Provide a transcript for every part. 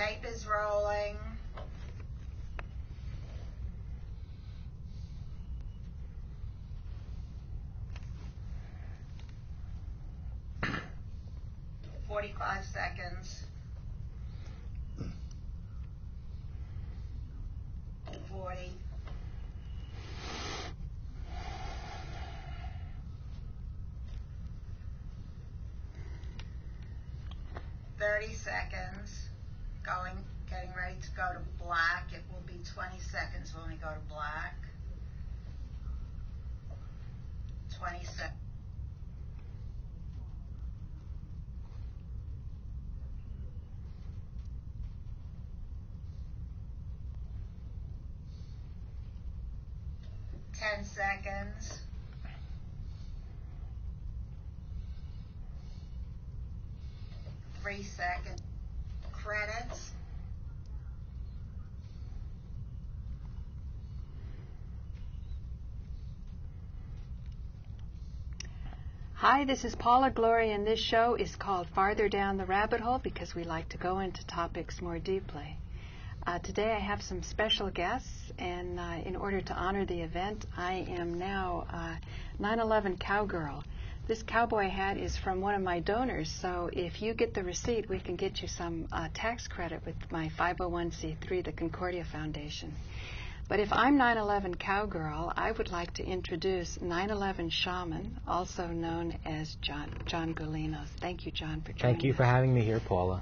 Tape is rolling. "45 seconds. 40. 30 seconds. Getting ready to go to black. It will be 20 seconds when we go to black. 20 seconds. 10 seconds. 3 seconds. Credits. Hi, this is Paula Gloria, and this show is called Farther Down the Rabbit Hole because we like to go into topics more deeply. Today I have some special guests, and in order to honor the event, I am now 9/11 Cowgirl. This cowboy hat is from one of my donors, so if you get the receipt, we can get you some tax credit with my 501c3, the Concordia Foundation. But if I'm 9/11 Cowgirl, I would like to introduce 9/11 Shaman, also known as John Gulino. Thank you, John, for joining us. Thank you for having me here, Paula.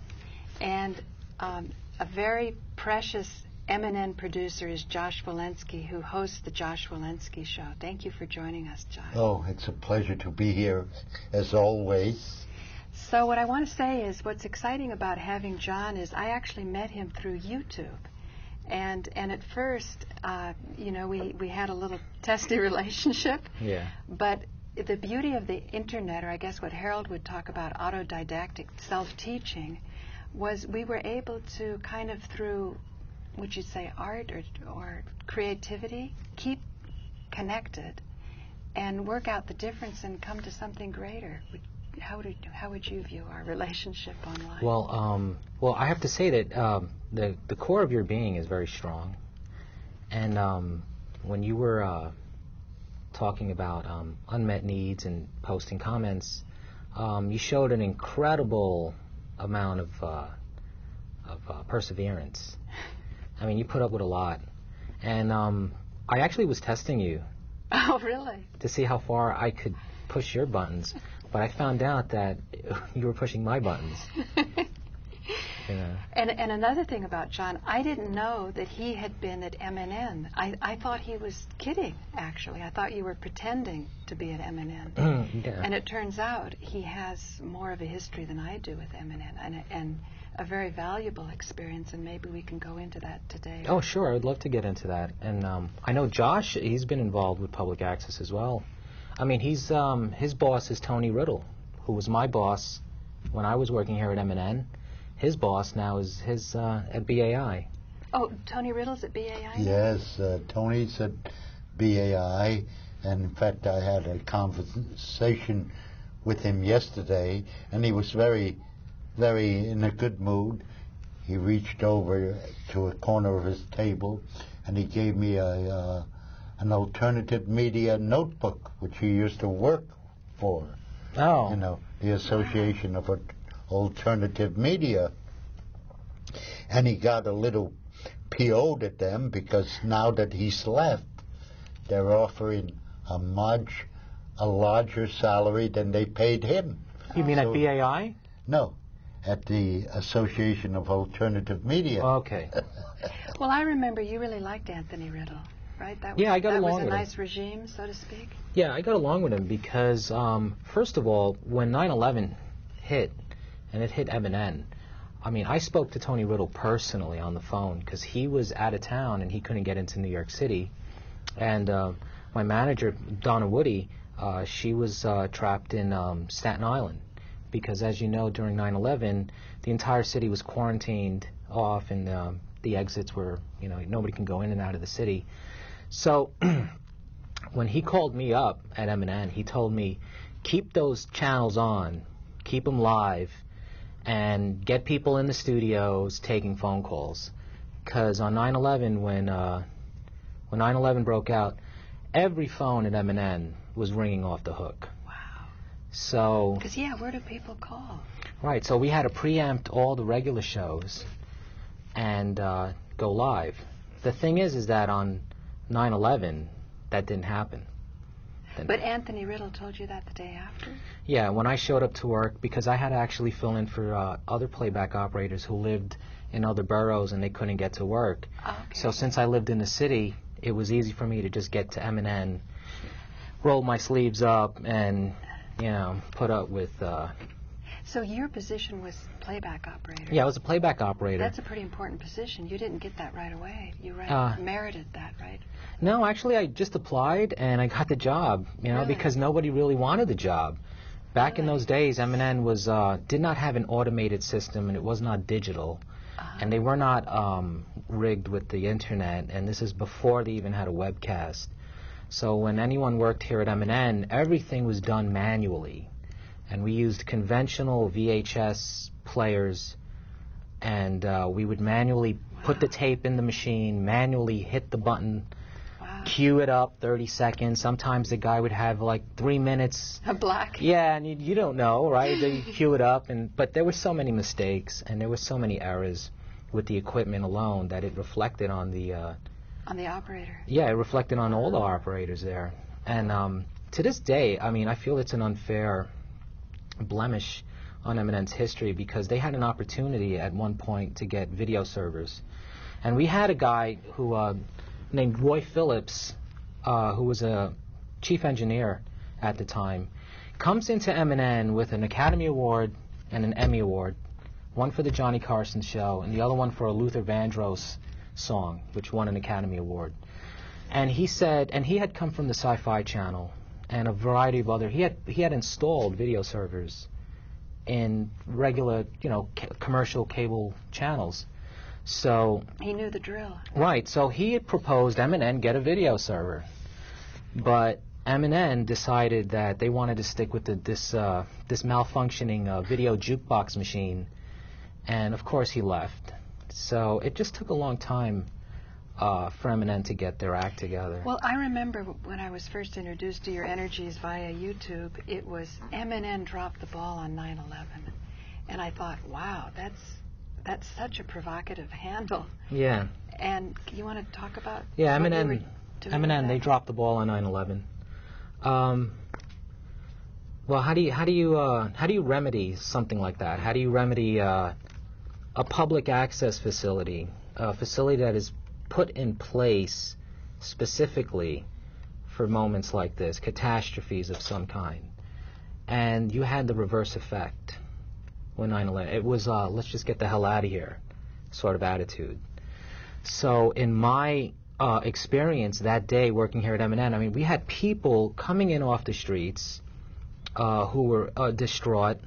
And a very precious MNN producer is Josh Volinski, who hosts the Josh Volinski Show. Thank you for joining us, Josh. Oh, it's a pleasure to be here, as always. So what I want to say is what's exciting about having John is I actually met him through YouTube. And at first, we had a little testy relationship. Yeah. But the beauty of the Internet, or I guess what Harold would talk about, autodidactic self-teaching, was we were able to kind of through, would you say, art or creativity, keep connected and work out the difference and come to something greater. How would you view our relationship online? Well, I have to say that the core of your being is very strong. And when you were talking about unmet needs and posting comments, you showed an incredible amount of perseverance. I mean, you put up with a lot. And I actually was testing you. Oh, really? To see how far I could push your buttons. But I found out that you were pushing my buttons. And another thing about John, I didn't know that he had been at MNN. I thought he was kidding, actually. I thought you were pretending to be at MNN. Yeah. And it turns out he has more of a history than I do with MNN, and a very valuable experience, and maybe we can go into that today. Oh, sure. I would love to get into that. And I know Josh, he's been involved with public access as well. I mean, his boss is Tony Riddle, who was my boss when I was working here at MNN. His boss now is at BAI. Oh, Tony Riddle's at BAI? Yes, Tony's at BAI, and in fact I had a conversation with him yesterday, and he was very, very in a good mood. He reached over to a corner of his table, and he gave me an alternative media notebook, which he used to work for. Oh. You know, the Association of Alternative Media. And he got a little PO'd at them because now that he's left, they're offering a larger salary than they paid him. You mean at BAI? No, at the Association of Alternative Media. Okay. Well, I remember you really liked Anthony Riddle, right? Yeah, I got along with him. That was a nice regime, so to speak. Yeah, I got along with him because, first of all, when 9/11 hit, and it hit MNN, I mean, I spoke to Tony Riddle personally on the phone because he was out of town and he couldn't get into New York City. And my manager, Donna Woody, she was trapped in Staten Island because, as you know, during 9/11, the entire city was quarantined off and the exits were, nobody can go in and out of the city. So when he called me up at MNN, he told me, keep those channels on, keep them live, and get people in the studios taking phone calls. Because on 9/11, when 9/11 broke out, every phone at MNN was ringing off the hook. Wow. So. Because, yeah, where do people call? Right, so we had to preempt all the regular shows and go live. The thing is that on 9/11, that didn't happen. But Anthony Riddle told you that the day after? Yeah, when I showed up to work, because I had to actually fill in for other playback operators who lived in other boroughs and they couldn't get to work. Okay. So since I lived in the city, it was easy for me to just get to MNN, roll my sleeves up, and, put up with... So your position was playback operator? Yeah, I was a playback operator. That's a pretty important position. You didn't get that right away. You merited that, right? No, actually, I just applied and I got the job, Really? because nobody really wanted the job. Back in those days, MNN did not have an automated system, and it was not digital. And they were not rigged with the internet, and this is before they even had a webcast. So when anyone worked here at MNN, everything was done manually. And we used conventional VHS players, and we would manually put the tape in the machine, manually hit the button, cue it up 30 seconds. Sometimes the guy would have like 3 minutes. A black? Yeah, and you don't know, right? They cue it up, but there were so many mistakes, and there were so many errors with the equipment alone that it reflected on the... on the operator? Yeah, it reflected on all the operators there. And to this day, I mean, I feel it's an unfair blemish on MNN's history, because they had an opportunity at one point to get video servers. And we had a guy who named Roy Phillips, who was a chief engineer at the time, comes into MNN with an Academy Award and an Emmy Award, one for the Johnny Carson show and the other one for a Luther Vandross song, which won an Academy Award. And he said, and he had come from the Sci-Fi Channel and a variety of other, he had installed video servers in regular, commercial cable channels. So he knew the drill. Right. So he had proposed MNN get a video server, but MNN decided that they wanted to stick with this malfunctioning video jukebox machine, and of course he left. So it just took a long time for MNN to get their act together. Well, I remember when I was first introduced to your energies via YouTube, it was MNN dropped the ball on 9/11, and I thought, wow, that's such a provocative handle. Yeah. And you want to talk about? Yeah, what you were MNN. doing MNN, with they that? dropped the ball on 9/11. Well, how do you remedy something like that? How do you remedy a public access facility, a facility that is put in place specifically for moments like this, catastrophes of some kind? And you had the reverse effect when 9/11. It was let's just get the hell out of here sort of attitude. So in my experience that day working here at MNN, I mean, we had people coming in off the streets who were distraught.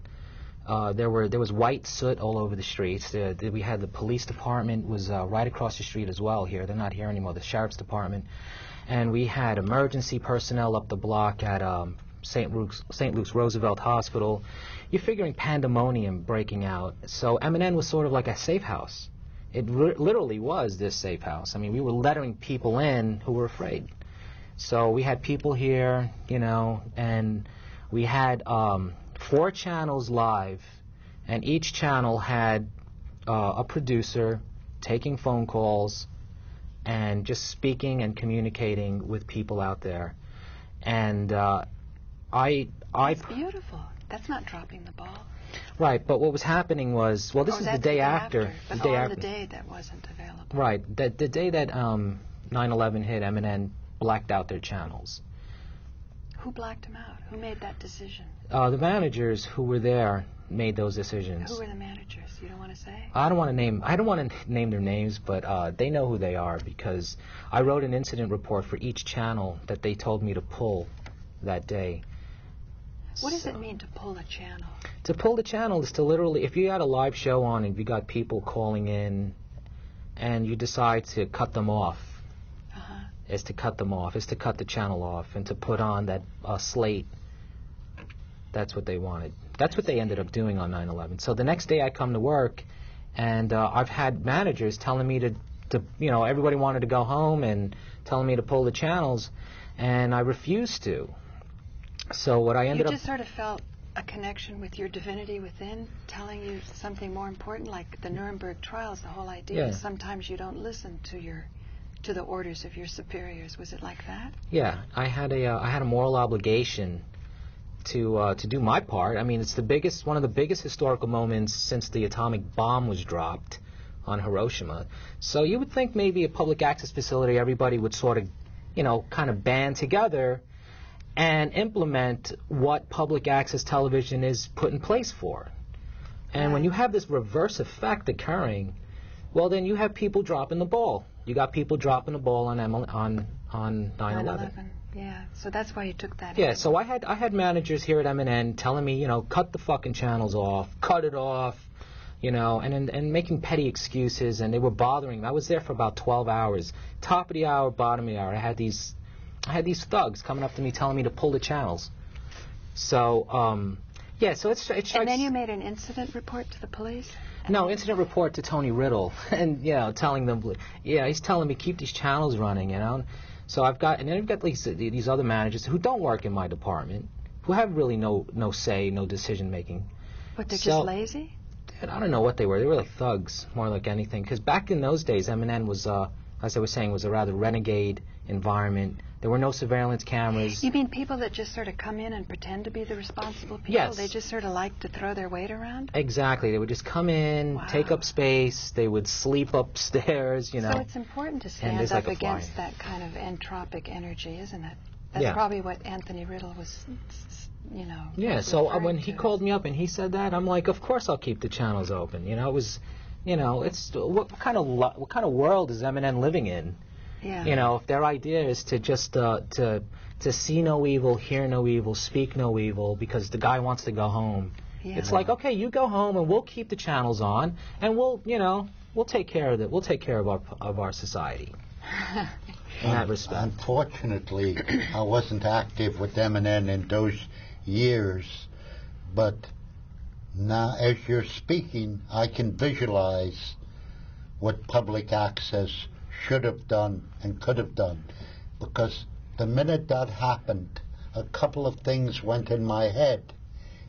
There was white soot all over the streets. We had the police department was right across the street as well here. They're not here anymore, the sheriff's department. And we had emergency personnel up the block at St. Luke's Roosevelt Hospital. You're figuring pandemonium breaking out. So MNN was sort of like a safe house. It literally was this safe house. I mean, we were letting people in who were afraid. So we had people here, and we had 4 channels live, and each channel had a producer taking phone calls and just speaking and communicating with people out there. And That's beautiful. That's not dropping the ball. Right, but what was happening was, well, this is the day after. But the day on after. the day that wasn't available. Right, the day that 9/11 hit, MNN blacked out their channels. Who blacked them out? Who made that decision? The managers who were there made those decisions. Who were the managers? You don't want to say? I don't want to name their names, but they know who they are, because I wrote an incident report for each channel that they told me to pull that day. What does it mean to pull a channel? To pull the channel is to literally, if you had a live show on and you got people calling in and you decide to cut them off, is to cut them off, is to cut the channel off and to put on that slate. That's what they wanted. That's what they ended up doing on 9/11. So the next day I come to work, and I've had managers telling me to everybody wanted to go home and telling me to pull the channels, and I refused to. So what I ended up... You just sort of felt a connection with your divinity within, telling you something more important, like the Nuremberg trials. The whole idea is sometimes you don't listen to the orders of your superiors. Was it like that? Yeah, I had a moral obligation to do my part. I mean, it's one of the biggest historical moments since the atomic bomb was dropped on Hiroshima. So you would think maybe a public access facility, everybody would sort of, kind of band together and implement what public access television is put in place for. And when you have this reverse effect occurring, well, then you have people dropping the ball. You got people dropping the ball on 9/11. Yeah, so that's why you took that. Yeah, so I had managers here at MNN telling me, cut the fucking channels off, cut it off, and making petty excuses, and they were bothering me. I was there for about 12 hours, top of the hour, bottom of the hour. I had these thugs coming up to me telling me to pull the channels. So, so it's and then you made an incident report to the police? No, incident report to Tony Riddle, and telling them, he's telling me keep these channels running, So I've got these other managers who don't work in my department, who have really no say, no decision making. But they're just lazy? I don't know what they were. They were like thugs, more like anything. Because back in those days, MNN was, as I was saying, was a rather renegade environment. There were no surveillance cameras. You mean people that just sort of come in and pretend to be the responsible people? Yes. They just sort of like to throw their weight around? Exactly. They would just come in, take up space. They would sleep upstairs, So it's important to stand up against that kind of entropic energy, isn't it? That's probably what Anthony Riddle was, Yeah, so when he called me up and he said that, I'm like, of course I'll keep the channels open. It was, it's what kind of world is MNN living in? Yeah. If their idea is to just to see no evil, hear no evil, speak no evil, because the guy wants to go home. Yeah. It's like, okay, you go home and we'll keep the channels on, and we'll take care of it. We'll take care of our society. In that respect. Unfortunately, I wasn't active with MNN in those years, but now as you're speaking, I can visualize what public access should have done and could have done, because the minute that happened, a couple of things went in my head,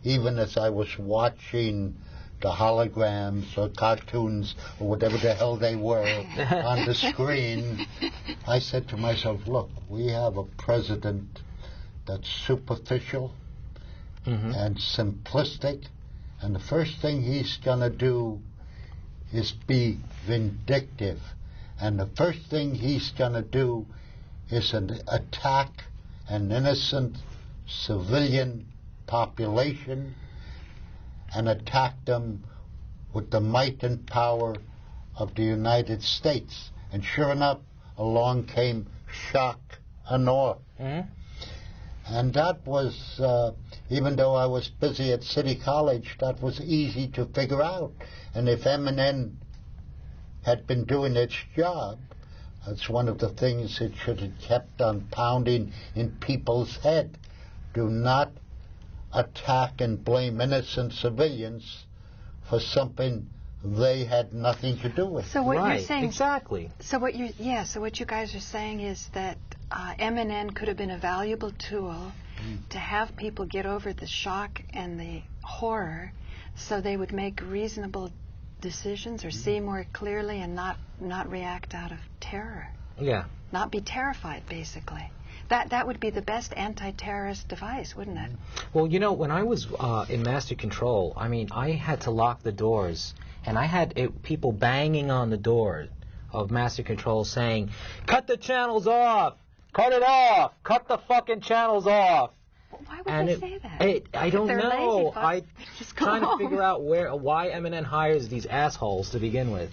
even as I was watching the holograms or cartoons or whatever the hell they were on the screen. I said to myself, look, we have a president that's superficial and simplistic, and the first thing he's going to do is be vindictive. And the first thing he's going to do is attack an innocent civilian population and attack them with the might and power of the United States. And sure enough, along came shock and awe. And that was, even though I was busy at City College, that was easy to figure out. And if MNN had been doing its job, that's one of the things it should have kept on pounding in people's head. Do not attack and blame innocent civilians for something they had nothing to do with. So what you're saying, exactly. So what you guys are saying is that MNN could have been a valuable tool to have people get over the shock and the horror, so they would make reasonable decisions or see more clearly and not react out of terror. Yeah. Not be terrified, basically. That would be the best anti-terrorist device, wouldn't it? Well, when I was in Master Control, I had to lock the doors, and I had people banging on the door of Master Control saying, cut the channels off! Cut it off! Cut the fucking channels off! Why would they say that? I don't know. I'm just trying to figure out why MNN hires these assholes to begin with.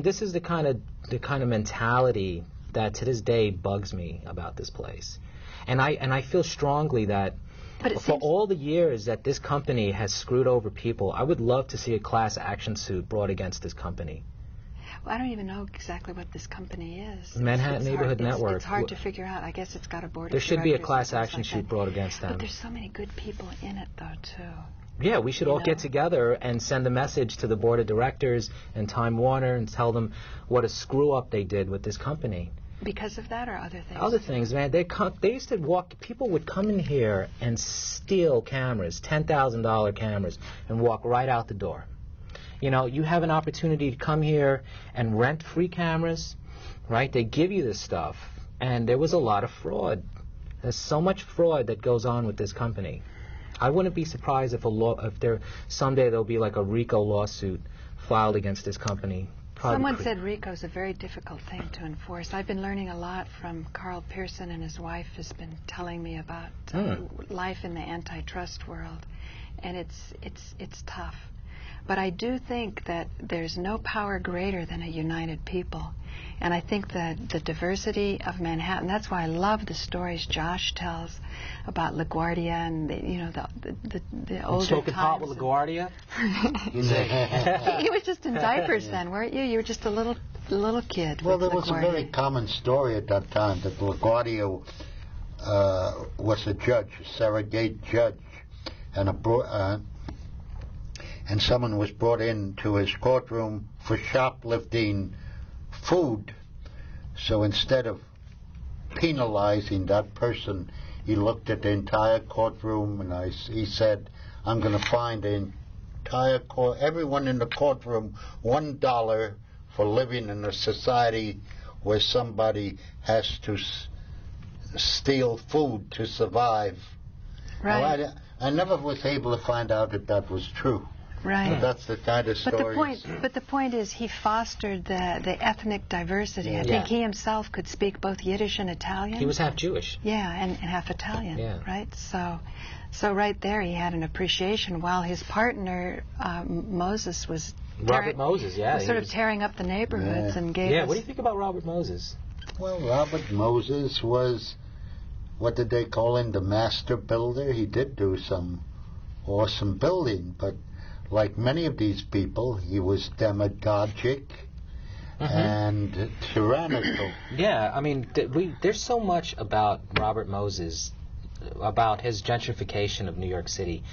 This is the kind of mentality that to this day bugs me about this place, and I feel strongly that for all the years that this company has screwed over people, I would love to see a class action suit brought against this company. Well, I don't even know exactly what this company is. Manhattan Neighborhood Network. It's hard to figure out. I guess it's got a board. There should be a class action suit brought against them. But there's so many good people in it, though, too. Yeah, we should all get together and send a message to the board of directors and Time Warner and tell them what a screw-up they did with this company. Because of that or other things? Other things, man. They used to people would come in here and steal cameras, $10,000 cameras, and walk right out the door. You know, you have an opportunity to come here and rent free cameras, right? They give you this stuff, and there was a lot of fraud. There's so much fraud that goes on with this company. I wouldn't be surprised if someday there'll be like a RICO lawsuit filed against this company. Someone said RICO is a very difficult thing to enforce. I've been learning a lot from Carl Pearson, and his wife has been telling me about life in the antitrust world, and it's tough. But I do think that there's no power greater than a united people. And I think that the diversity of Manhattan, that's why I love the stories Josh tells about LaGuardia and, the older Smoking pot with LaGuardia? He was just in diapers then, weren't you? You were just a little kid. Well, there was a very common story at that time that LaGuardia was a judge, a surrogate judge, and someone was brought into his courtroom for shoplifting food. So instead of penalizing that person, he looked at the entire courtroom and he said, I'm going to fine the entire everyone in the courtroom $1 for living in a society where somebody has to steal food to survive. Right. Well, I never was able to find out if that was true. Right. But that's the kind of stories. But the point is, he fostered the ethnic diversity. I think he himself could speak both Yiddish and Italian. He was half Jewish. Yeah, and half Italian. Yeah. Right. So right there, he had an appreciation. While his partner Moses was Robert Moses. Yeah. Sort of tearing up the neighborhoods and gave. Yeah. What do you think about Robert Moses? Well, Robert Moses was, what did they call him, the master builder? He did do some awesome building, but like many of these people, he was demagogic and tyrannical. Yeah, I mean, there's so much about Robert Moses, about his gentrification of New York City.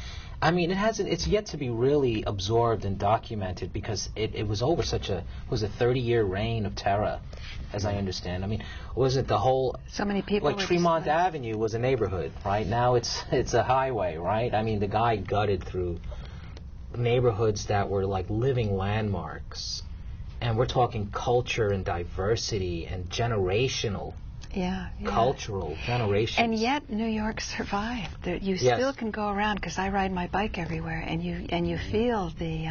I mean, it's yet to be really absorbed and documented because it was over was a 30-year reign of terror, as I understand. I mean, was it the whole... So many people... Like Tremont Avenue was a neighborhood, right? Now it's a highway, right? I mean, the guy gutted through neighborhoods that were like living landmarks, and we're talking culture and diversity and generational cultural generations. And yet New York survived. You still can go around, because I ride my bike everywhere, and you feel the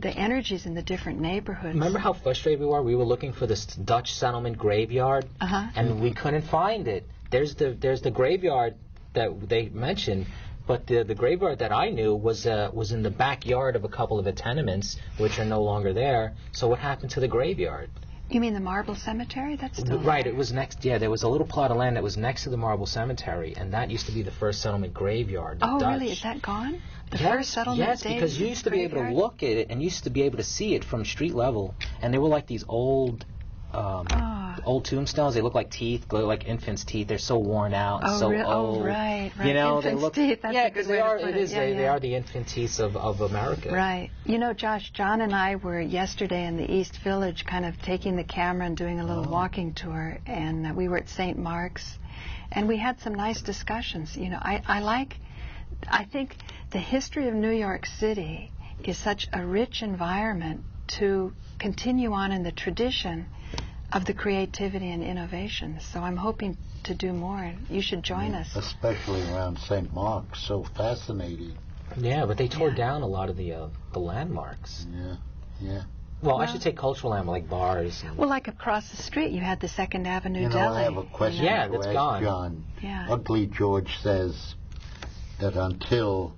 energies in the different neighborhoods. Remember how frustrated we were? We were looking for this Dutch settlement graveyard, and we couldn't find it. There's the graveyard that they mentioned. But the graveyard that I knew was in the backyard of a couple of the tenements, which are no longer there. So what happened to the graveyard? You mean the Marble Cemetery? That's still right. there. It was next. Yeah, there was a little plot of land that was next to the Marble Cemetery, and that used to be the first settlement graveyard. Oh, Dutch. Really? Is that gone? The first settlement? Yes, because you used to be able to look at it, and you used to be able to see it from street level, and they were like these old tombstones. They look like teeth, glow like infants' teeth. They're so worn out, and so old. Oh, right. You know, infants' they look. Teeth. That's a good way to put it. They are the infant teeth of America. Right. You know, Josh, John and I were yesterday in the East Village, kind of taking the camera and doing a little walking tour, and we were at St. Mark's, and we had some nice discussions. You know, I think the history of New York City is such a rich environment to continue on in the tradition of the creativity and innovation. So I'm hoping to do more. You should join us. Especially around St. Mark's, so fascinating. Yeah, but they tore down a lot of the landmarks. Yeah. Well, I should say cultural landmarks, like bars. Well, like across the street, you had the Second Avenue Deli. I have a question to ask John. Yeah. Ugly George says that until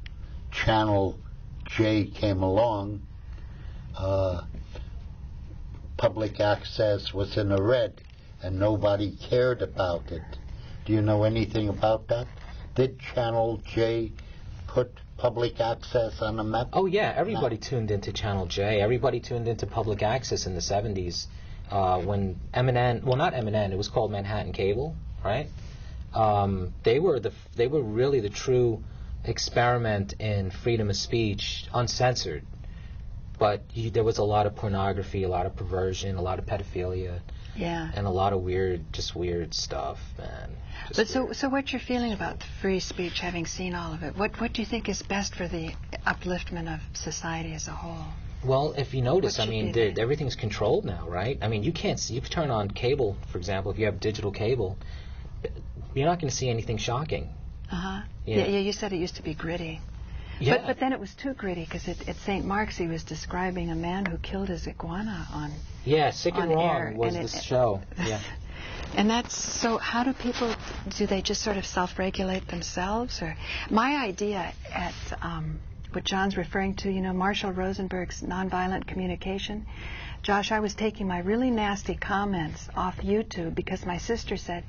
Channel J came along, public access was in the red and nobody cared about it. Do you know anything about that? Did Channel J put public access on the map? Oh, yeah. Everybody tuned into Channel J. Everybody tuned into public access in the 70s when MNN, well, not MNN, it was called Manhattan Cable, right? They were really the true experiment in freedom of speech uncensored. But there was a lot of pornography, a lot of perversion, a lot of pedophilia, and a lot of weird stuff, man. But so what you're feeling about free speech, having seen all of it, what do you think is best for the upliftment of society as a whole? Well, if you notice, I mean, everything's controlled now, right? I mean, you turn on cable, for example, if you have digital cable, you're not going to see anything shocking. Yeah, you said it used to be gritty. Yeah. But then it was too gritty, because at St. Mark's he was describing a man who killed his iguana on Sick and Wrong was the show. Yeah. And that's, so how do they just sort of self-regulate themselves? Or my idea at what John's referring to, Marshall Rosenberg's nonviolent communication. Josh, I was taking my really nasty comments off YouTube because my sister said,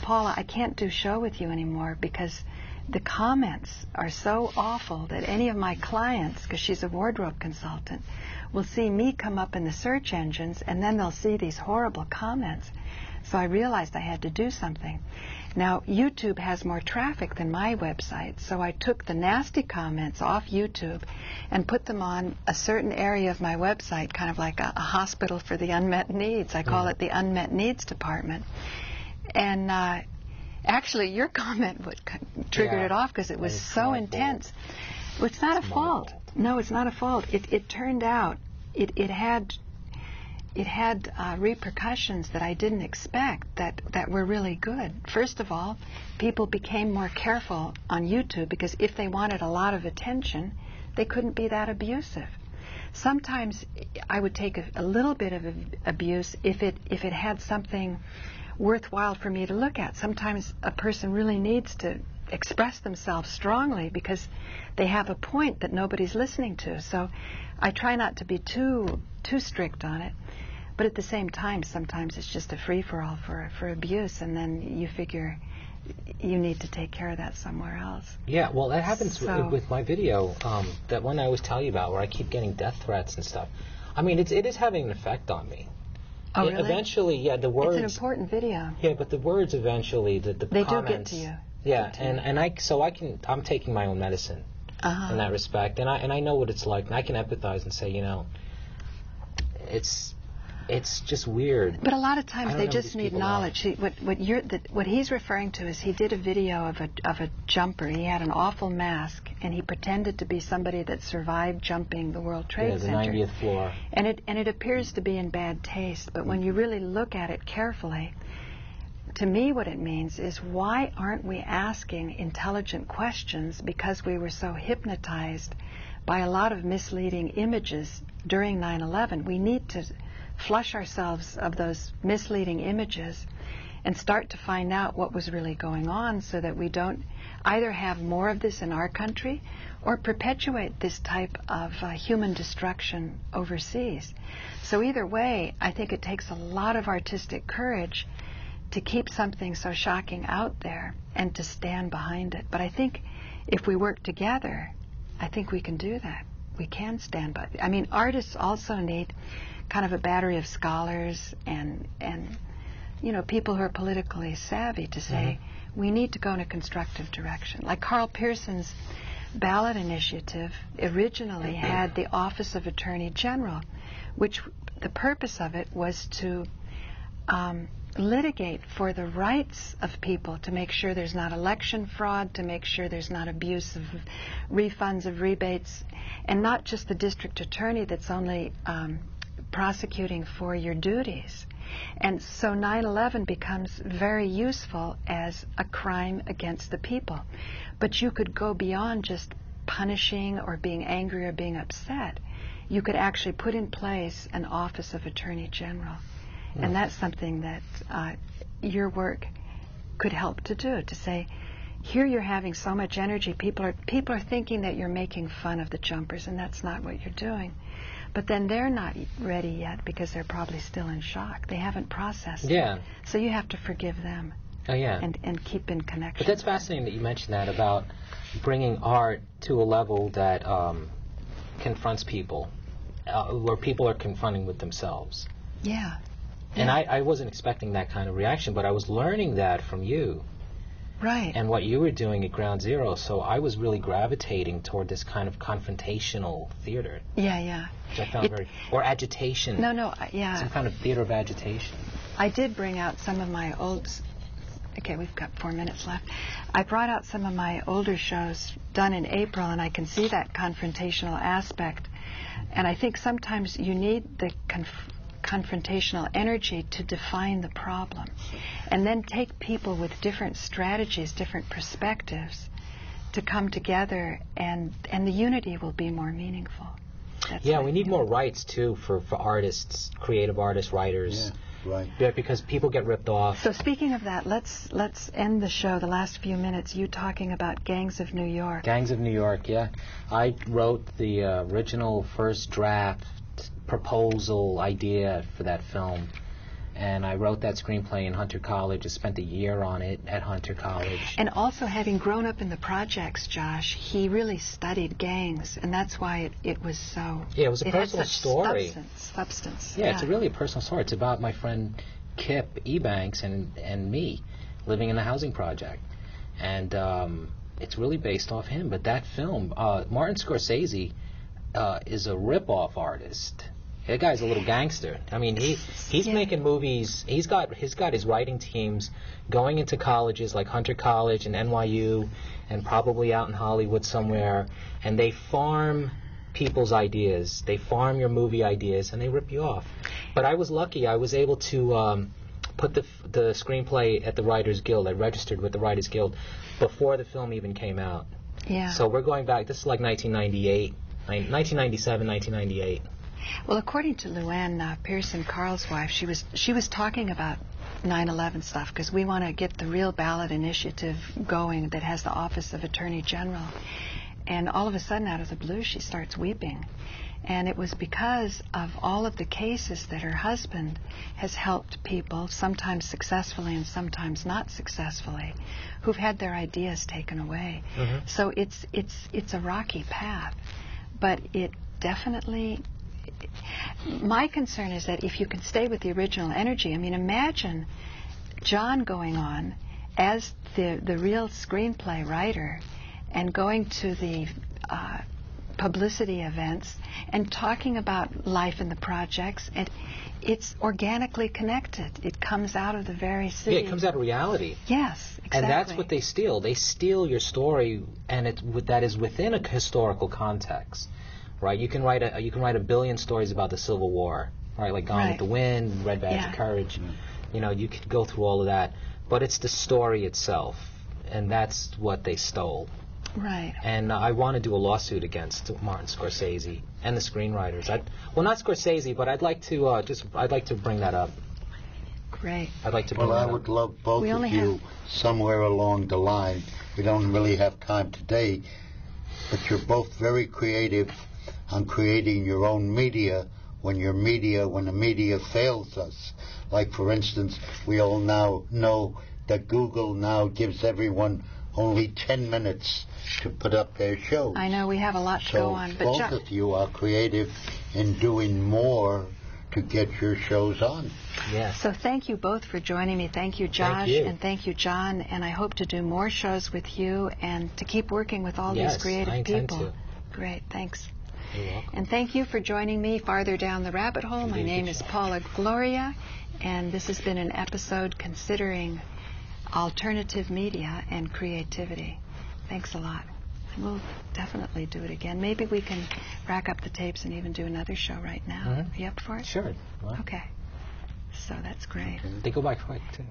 Paula, I can't do show with you anymore because the comments are so awful that any of my clients, because she's a wardrobe consultant, will see me come up in the search engines, and then they'll see these horrible comments. So I realized I had to do something. Now, YouTube has more traffic than my website, so I took the nasty comments off YouTube and put them on a certain area of my website, kind of like a hospital for the unmet needs. I call it the unmet needs department. And actually, your comment triggered it off because it was so intense. Well, it's not a fault. No, it's not a fault. It turned out it had repercussions that I didn't expect that were really good. First of all, people became more careful on YouTube because if they wanted a lot of attention, they couldn't be that abusive. Sometimes I would take a little bit of abuse if it had something worthwhile for me to look at. Sometimes a person really needs to express themselves strongly because they have a point that nobody's listening to. So I try not to be too strict on it. But at the same time, sometimes it's just a free-for-all for abuse, and then you figure you need to take care of that somewhere else. Yeah, well, that happens with my video, that one I always tell you about, where I keep getting death threats and stuff. I mean, it is having an effect on me. Oh, really? Eventually, the words... It's an important video. Yeah, but the words eventually, the they comments... They do get to you. Yeah, I'm taking my own medicine in that respect, and I know what it's like, and I can empathize and say, it's just weird. But a lot of times they just need knowledge. What he's referring to is he did a video of a jumper. He had an awful mask, and he pretended to be somebody that survived jumping the World Trade Center. The 90th floor. And it appears to be in bad taste, but when you really look at it carefully, to me what it means is, why aren't we asking intelligent questions because we were so hypnotized by a lot of misleading images during 9/11? We need to flush ourselves of those misleading images and start to find out what was really going on, so that we don't either have more of this in our country or perpetuate this type of human destruction overseas. So either way, I think it takes a lot of artistic courage to keep something so shocking out there and to stand behind it. But I think if we work together, I think we can do that. We can stand by it. I mean, artists also need kind of a battery of scholars and people who are politically savvy to say, we need to go in a constructive direction. Like Carl Pearson's ballot initiative originally had the Office of Attorney General, which the purpose of it was to litigate for the rights of people, to make sure there's not election fraud, to make sure there's not abuse of refunds of rebates, and not just the district attorney that's only prosecuting for your duties. And so 9/11 becomes very useful as a crime against the people. But you could go beyond just punishing or being angry or being upset. You could actually put in place an Office of Attorney General. And that's something that your work could help to do, to say, here you're having so much energy, people are thinking that you're making fun of the jumpers, and that's not what you're doing. But then they're not ready yet because they're probably still in shock. They haven't processed it. So you have to forgive them. And keep in connection. But that's fascinating that you mentioned that about bringing art to a level that confronts people, where people are confronting with themselves. Yeah. And I wasn't expecting that kind of reaction, but I was learning that from you. Right. and what you were doing at Ground Zero. So I was really gravitating toward this kind of confrontational theater, Yeah. which I found or agitation. Yeah. Some kind of theater of agitation. I did bring out some of my old. Okay, we've got 4 minutes left. I brought out some of my older shows done in April, and I can see that confrontational aspect. And I think sometimes you need the confrontational energy to define the problem, and then take people with different strategies, different perspectives, to come together, and the unity will be more meaningful. Yeah, we need more rights too for artists, creative artists, writers. Yeah. Right. Yeah, because people get ripped off. So speaking of that, let's end the show, the last few minutes, you talking about Gangs of New York. Gangs of New York, yeah. I wrote the original first draft proposal idea for that film, and I wrote that screenplay in Hunter College. I spent a year on it at Hunter College. And also, having grown up in the projects, Josh, he really studied gangs, and that's why it was so... Yeah, it was a personal had such story. Substance. Yeah, it's really a personal story. It's about my friend Kip Ebanks and me living in a housing project. And it's really based off him. But that film, Martin Scorsese is a rip-off artist. That guy's a little gangster. I mean, he's making movies. He's got his writing teams going into colleges like Hunter College and NYU, and probably out in Hollywood somewhere, and they farm people's ideas. They farm your movie ideas, and they rip you off. But I was lucky. I was able to put the screenplay at the Writers Guild. I registered with the Writers Guild before the film even came out. Yeah. So we're going back. This is like 1997, 1998. Well, according to Luann Pearson, Carl's wife, she was talking about 9/11 stuff, because we want to get the real ballot initiative going that has the Office of Attorney General. And all of a sudden, out of the blue, she starts weeping. And it was because of all of the cases that her husband has helped people, sometimes successfully and sometimes not successfully, who've had their ideas taken away. Mm-hmm. So it's a rocky path, but it definitely... My concern is that if you can stay with the original energy, I mean, imagine John going on as the real screenplay writer and going to the publicity events and talking about life in the projects, and it's organically connected. It comes out of the very city. Yeah, it comes out of reality. Yes, exactly. And that's what they steal. They steal your story, and that is within a historical context. Right, you can write a billion stories about the Civil War, right? Like Gone with the Wind, Red Badge of Courage. You know, you could go through all of that, but it's the story itself, and that's what they stole. Right. And I want to do a lawsuit against Martin Scorsese and the screenwriters. Well, not Scorsese, but I'd like to bring that up. Great. I'd like to bring that up. Well, I would love both of you somewhere along the line. We don't really have time today, but you're both very creative on creating your own media when the media fails us. Like, for instance, we all now know that Google now gives everyone only 10 minutes to put up their shows. I know, we have a lot to go on. So but both of you are creative in doing more to get your shows on. Yes. So thank you both for joining me. Thank you, Josh, Thank you. and thank you, John. And I hope to do more shows with you and to keep working with all these creative I intend people. to. Great, thanks. You're welcome. And thank you for joining me farther down the rabbit hole. My name is Paula Gloria, and this has been an episode considering alternative media and creativity. Thanks a lot. We'll definitely do it again. Maybe we can rack up the tapes and even do another show right now. Mm-hmm. Are you up for it? Sure. Well, Okay. So that's great. they go by quick, too.